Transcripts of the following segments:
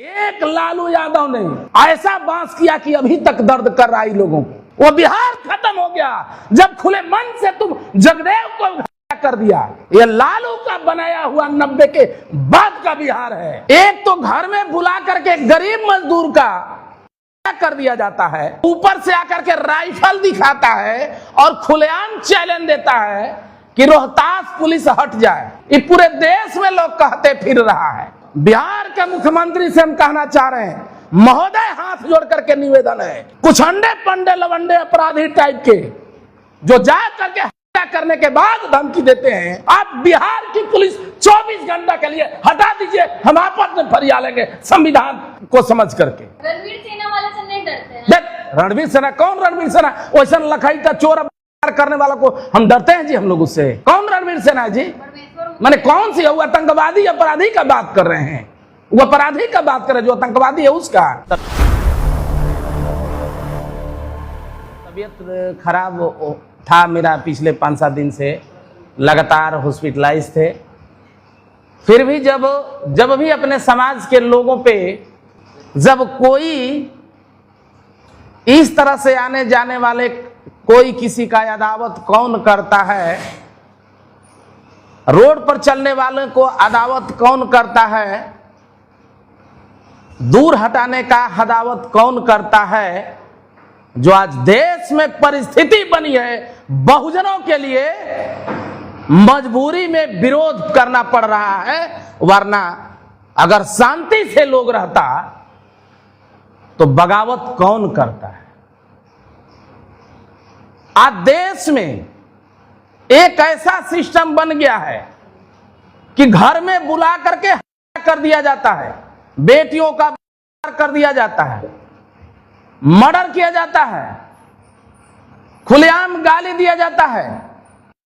एक लालू यादव ने ऐसा बांस किया कि अभी तक दर्द कर रहा है लोगों को। वो बिहार खत्म हो गया जब खुले मन से तुम जगदेव को कर दिया। ये लालू का बनाया हुआ 90 के बाद का बिहार है। एक तो घर में बुला करके गरीब मजदूर का कर दिया जाता है, ऊपर से आकर के राइफल दिखाता है और खुलेआम चैलेंज देता है कि रोहतास पुलिस हट जाए। ये पूरे देश में लोग कहते फिर रहा है। बिहार के मुख्यमंत्री से हम कहना चाह रहे हैं, महोदय हाथ जोड़ करके निवेदन है, कुछ अंडे पंडे लवंडे अपराधी टाइप के जो जा करके हत्या करने के बाद धमकी देते हैं, आप बिहार की पुलिस 24 घंटा के लिए हटा दीजिए, हम आपस में फरिया लेंगे संविधान को समझ करके। रणवीर सेना वाले से नहीं डरते हैं? रणवीर सेना कौन? रणवीर सेना वैसा लखाई का चोर करने वाला को हम डरते हैं जी? हम लोग उससे कौन रणवीर सेना है जी? मैंने कौन सी है? वो आतंकवादी अपराधी का बात कर रहे हैं, वो अपराधी का बात कर रहे हैं जो आतंकवादी है उसका। तबीयत खराब था मेरा पिछले 5-7 दिन से, लगातार हॉस्पिटलाइज थे। फिर भी जब भी अपने समाज के लोगों पे जब कोई इस तरह से आने जाने वाले कोई किसी का अदावत कौन करता है, रोड पर चलने वालों को अदावत कौन करता है, दूर हटाने का अदावत कौन करता है, जो आज देश में परिस्थिति बनी है, बहुजनों के लिए मजबूरी में विरोध करना पड़ रहा है। वरना अगर शांति से लोग रहता तो बगावत कौन करता है। आज देश में एक ऐसा सिस्टम बन गया है कि घर में बुला करके हत्या कर दिया जाता है, बेटियों का कर दिया जाता है, मर्डर किया जाता है, खुलेआम गाली दिया जाता है,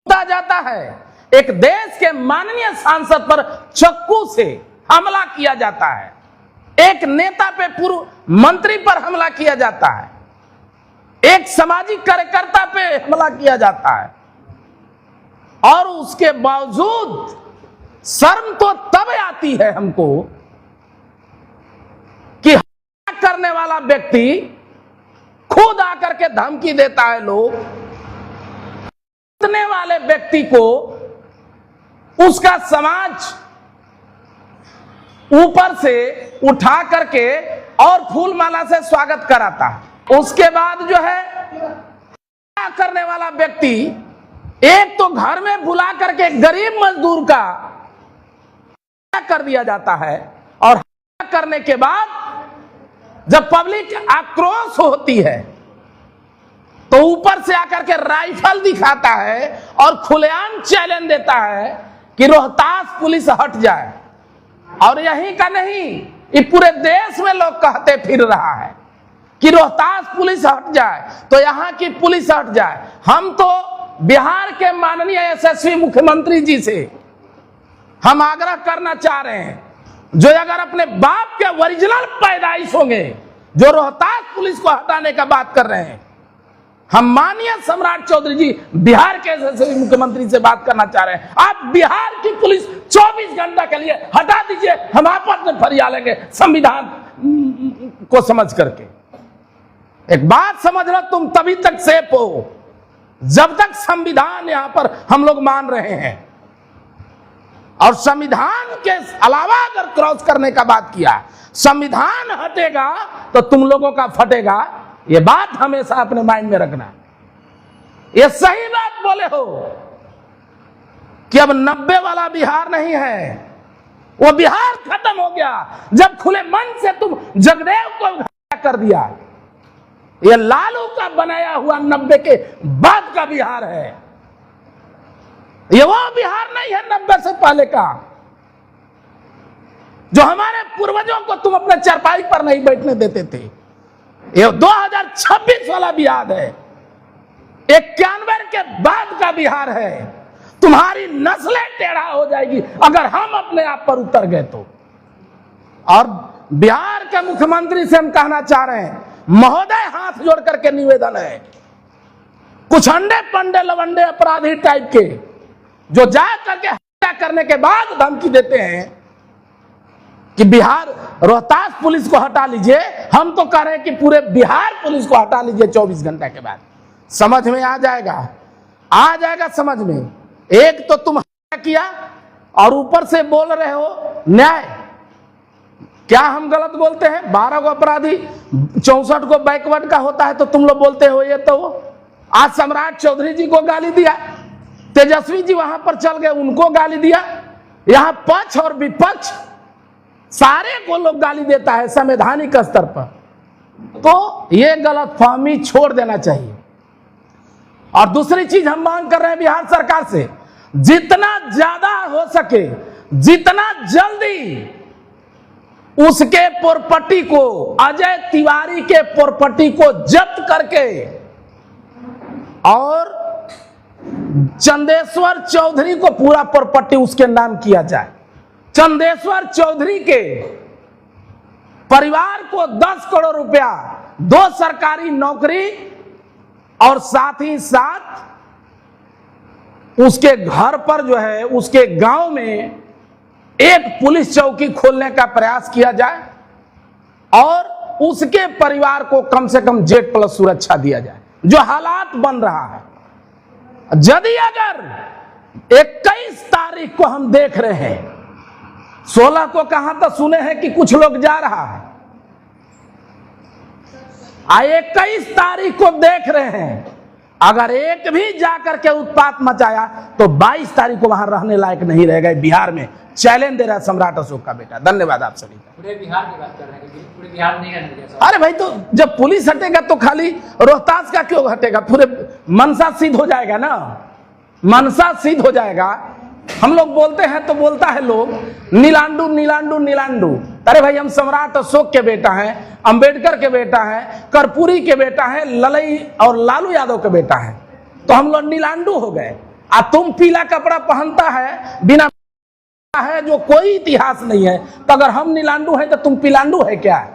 कूदा जाता है। एक देश के माननीय सांसद पर चाकू से हमला किया जाता है, एक नेता पे पूर्व मंत्री पर हमला किया जाता है, एक सामाजिक कार्यकर्ता पे हमला किया जाता है, और उसके बावजूद शर्म तो तब आती है हमको कि हत्या करने वाला व्यक्ति खुद आकर के धमकी देता है। लोग हत्याने वाले व्यक्ति को उसका समाज ऊपर से उठा करके और फूल माला से स्वागत कराता है। उसके बाद जो है हत्या करने वाला व्यक्ति एक तो घर में बुला करके गरीब मजदूर का कर दिया जाता है, और हत्या करने के बाद जब पब्लिक आक्रोश होती है तो ऊपर से आकर के राइफल दिखाता है और खुलेआम चैलेंज देता है कि रोहतास पुलिस हट जाए। और यही का नहीं, ये पूरे देश में लोग कहते फिर रहा है कि रोहतास पुलिस हट जाए तो यहाँ की पुलिस हट जाए। हम तो बिहार के माननीय यशस्वी मुख्यमंत्री जी से हम आग्रह करना चाह रहे हैं, जो अगर अपने बाप के ओरिजिनल पैदाइश होंगे, जो रोहतास पुलिस को हटाने का बात कर रहे हैं, हम माननीय सम्राट चौधरी जी बिहार के यशस्वी मुख्यमंत्री से बात करना चाह रहे हैं, आप बिहार की पुलिस 24 घंटा के लिए हटा दीजिए, हम आपस में फरिया लेंगे संविधान को समझ करके। एक बात समझना, तुम तभी तक सेफ हो जब तक संविधान यहां पर हम लोग मान रहे हैं, और संविधान के अलावा अगर क्रॉस करने का बात किया, संविधान हटेगा तो तुम लोगों का फटेगा। ये बात हमेशा अपने माइंड में रखना। ये सही बात बोले हो कि अब 90 वाला बिहार नहीं है, वो बिहार खत्म हो गया जब खुले मन से तुम जगदेव को कर दिया। ये लालू का बनाया हुआ 90 के बाद का बिहार है, ये वो बिहार नहीं है 90 से पहले का, जो हमारे पूर्वजों को तुम अपने चारपाई पर नहीं बैठने देते थे। ये 2026 वाला बिहार है, 91 के बाद का बिहार है। तुम्हारी नस्लें टेढ़ा हो जाएगी अगर हम अपने आप पर उतर गए तो। और बिहार के मुख्यमंत्री से हम कहना चाह रहे हैं, महोदय हाथ जोड़ करके निवेदन है, कुछ अंडे पंडे लवंडे अपराधी टाइप के जो जा करके हत्या करने के बाद धमकी देते हैं कि बिहार रोहतास पुलिस को हटा लीजिए, हम तो कह रहे हैं कि पूरे बिहार पुलिस को हटा लीजिए 24 घंटे के बाद, समझ में आ जाएगा समझ में। एक तो तुम किया और ऊपर से बोल रहे हो न्याय। क्या हम गलत बोलते हैं? 12 को अपराधी 64 को बैकवर्ड का होता है तो तुम लोग बोलते हो ये तो वो। आज सम्राट चौधरी जी को गाली दिया, तेजस्वी जी वहां पर चल गए, उनको गाली दिया। यहां पक्ष और विपक्ष सारे को लोग गाली देता है संवैधानिक स्तर पर। तो ये गलतफहमी छोड़ देना चाहिए। और दूसरी चीज हम मांग कर रहे हैं बिहार सरकार से, जितना ज्यादा हो सके, जितना जल्दी उसके प्रॉपर्टी को, अजय तिवारी के प्रॉपर्टी को जब्त करके और चंदेश्वर चौधरी को पूरा प्रॉपर्टी उसके नाम किया जाए। चंदेश्वर चौधरी के परिवार को 10 करोड़ रुपया, 2 सरकारी नौकरी और साथ ही साथ उसके घर पर जो है, उसके गांव में एक पुलिस चौकी खोलने का प्रयास किया जाए और उसके परिवार को कम से कम Z+ सुरक्षा दिया जाए। जो हालात बन रहा है, यदि अगर 21 तारीख को हम देख रहे हैं, 16 को कहां तक सुने हैं कि कुछ लोग जा रहा है, 21 तारीख को देख रहे हैं, अगर एक भी जाकर के उत्पात मचाया तो 22 तारीख को वहां रहने लायक नहीं रहेगा। बिहार में चैलेंज दे रहा है सम्राट अशोक का बेटा। धन्यवाद आप सभी का। पूरे बिहार की बात कर रहे हैं, पूरे बिहार नहीं रहने। अरे भाई, तो जब पुलिस हटेगा तो खाली रोहतास का क्यों हटेगा? पूरे मनसा सिद्ध हो जाएगा ना, मनसा सिद्ध हो जाएगा। हम लोग बोलते हैं तो बोलता है लोग नीलांडू नीलांडू नीलांडू। अरे भाई, हम सम्राट अशोक के बेटा हैं, अंबेडकर के बेटा हैं, कर्पूरी के बेटा हैं, ललई और लालू यादव के बेटा हैं, तो हम लोग नीलांडू हो गए। तुम पीला कपड़ा पहनता है बिना है जो कोई इतिहास नहीं है, तो अगर हम नीलांडू हैं तो तुम पीलांडू है क्या?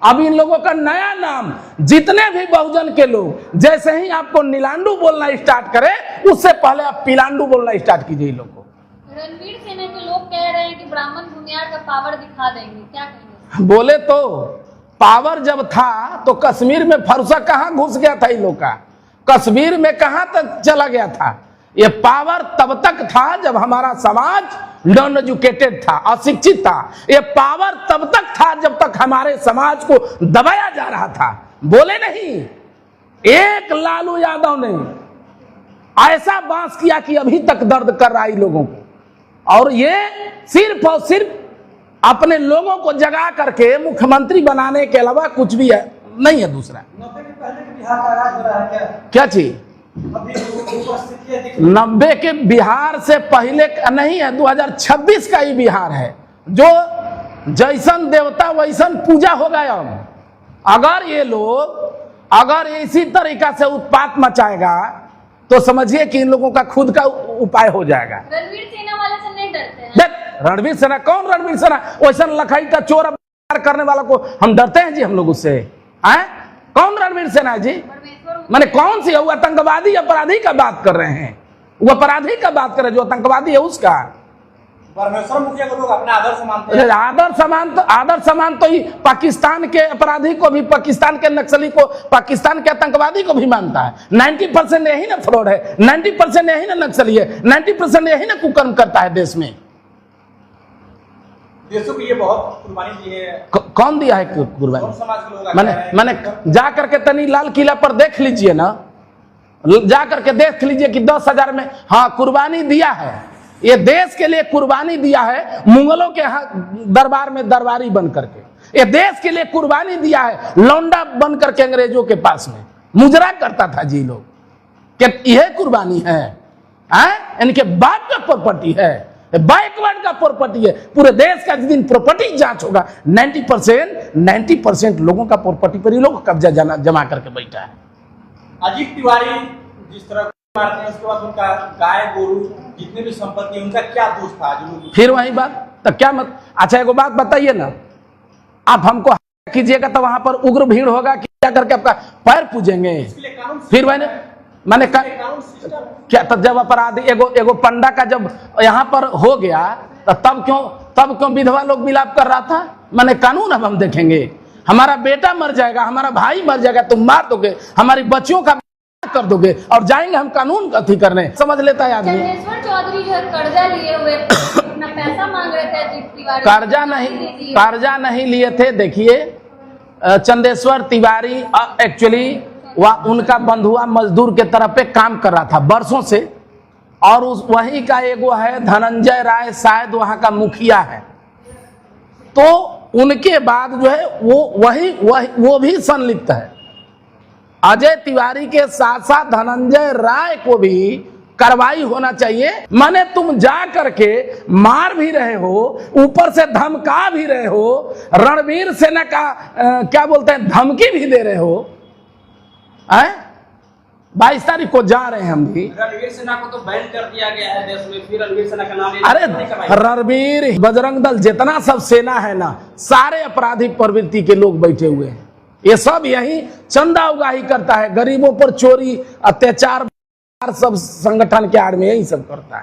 अब इन लोगों का नया नाम, जितने भी बहुजन के लोग जैसे ही आपको नीलांडू बोलना स्टार्ट करे, उससे पहले आप पीलांडू बोलना स्टार्ट कीजिए। इन लोगों को रणवीर सेना के लोग कह रहे हैं कि ब्राह्मण भूमियार का पावर दिखा देंगे, क्या कहेंगे? बोले तो पावर जब था तो कश्मीर में फरसा कहां घुस गया था? इन लोग का कश्मीर में कहां तक चला गया था? ये पावर तब तक था जब हमारा समाज नॉन एजुकेटेड था, अशिक्षित था। ये पावर तब तक था जब तक हमारे समाज को दबाया जा रहा था। बोले नहीं, एक लालू यादव ने ऐसा बांस किया कि अभी तक दर्द कर रहा है लोगों को। और ये सिर्फ और सिर्फ अपने लोगों को जगा करके मुख्यमंत्री बनाने के अलावा कुछ भी है नहीं है। दूसरा 90 के पहले के बिहार का राज हो रहा है क्या चीज? 90 के बिहार से पहले नहीं है, 2026 का ही बिहार है, जो जैसन देवता वैसन पूजा हो गया। अगर ये लोग अगर इसी तरीका से उत्पात मचाएगा तो समझिए कि इन लोगों का खुद का उपाय हो जाएगा। रणवीर सेना वाले से नहीं डरते हैं? देख, रणवीर सेना कौन? रणवीर सेना वैसा लखाई का चोर करने वाला को हम डरते हैं जी? हम लोग उससे कौन रणवीर सेना है जी? मैंने कौन सी? वो आतंकवादी अपराधी का बात कर रहे हैं, वो अपराधी का बात कर रहे हैं, जो आतंकवादी है उसका। परमेश्वर मुखिया को लोग अपना आदर्श मानते हैं। आदर समान तो ही पाकिस्तान के अपराधी को भी, पाकिस्तान के नक्सली को, पाकिस्तान के आतंकवादी को भी मानता है। 90% यही ना फ्रॉड है, 90% यही ना नक्सली है, 90% यही ना कुकर्म करता है देश में। देशों को ये बहुत कुर्बानी दी है। कौन दिया है कुर्बानी? समाज के लोग मैंने जा करके तनी लाल किला पर देख लीजिए ना, जा करके देख लीजिए कि 10,000 में हाँ कुर्बानी दिया है। ये देश के लिए कुर्बानी दिया है, मुगलों के दरबार में दरबारी बन करके। ये देश के लिए कुर्बानी दिया है, लौंडा बन करके अंग्रेजों के पास में मुजरा करता था जी लोग। क्या यह कुर्बानी है? इनके बाप का प्रॉपर्टी है, बैकवर्ड का प्रॉपर्टी है। पूरे देश का जिस दिन प्रॉपर्टी जांच होगा, 90% लोगों का प्रॉपर्टी पर ही लोग कब्जा जमा करके बैठा है। अजीत तिवारी जिस तरह मारते हैं, उसके बाद उनका गाय गोरू जितने भी संपत्ति, उनका क्या दोष था? फिर वही बात, तो क्या मत? अच्छा एक बात बताइए ना, आप हमको कीजिएगा तो वहां पर उग्र भीड़ होगा कि क्या करके आपका पैर पूजेंगे? फिर मैंने क्या? तब जब अपराधी एगो पंडा का जब यहाँ पर हो गया तो तब क्यों तब क्यों विधवा लोग विलाप कर रहा था? माने कानून अब हम देखेंगे, हमारा बेटा मर जाएगा, हमारा भाई मर जाएगा, तुम मार दोगे, हमारी बच्चियों का कर दोगे और जाएंगे हम कानून अथी करने। समझ लेता है आदमी। चंदेश्वर चौधरी जो कर्जा लिए हुए अपना पैसा मांग रहे थे अजीत तिवारी। कर्जा नहीं लिए थे। देखिए चंदेश्वर तिवारी एक्चुअली उनका बंधुआ मजदूर के तरफ पे काम कर रहा था वर्षों से, और उस वही का एगो है धनंजय राय, शायद वहां का मुखिया है। तो उनके बाद जो है वो भी संलिप्त है। अजय तिवारी के साथ साथ धनंजय राय को भी कार्रवाई होना चाहिए। माने तुम जा करके मार भी रहे हो, ऊपर से धमका भी रहे हो, रणवीर सेना का क्या बोलते हैं धमकी भी दे रहे हो। 22 तारीख को जा रहे हैं हम भी। रणवीर सेना को तो बैन कर दिया गया है देश में, फिर रणवीर सेना का नाम अरे रणवीर, बजरंग दल, जितना सब सेना है ना, सारे अपराधी प्रवृत्ति के लोग बैठे हुए हैं। ये सब यही चंदा उगाही करता है, गरीबों पर चोरी अत्याचार सब संगठन के आड़ में यही सब करता है।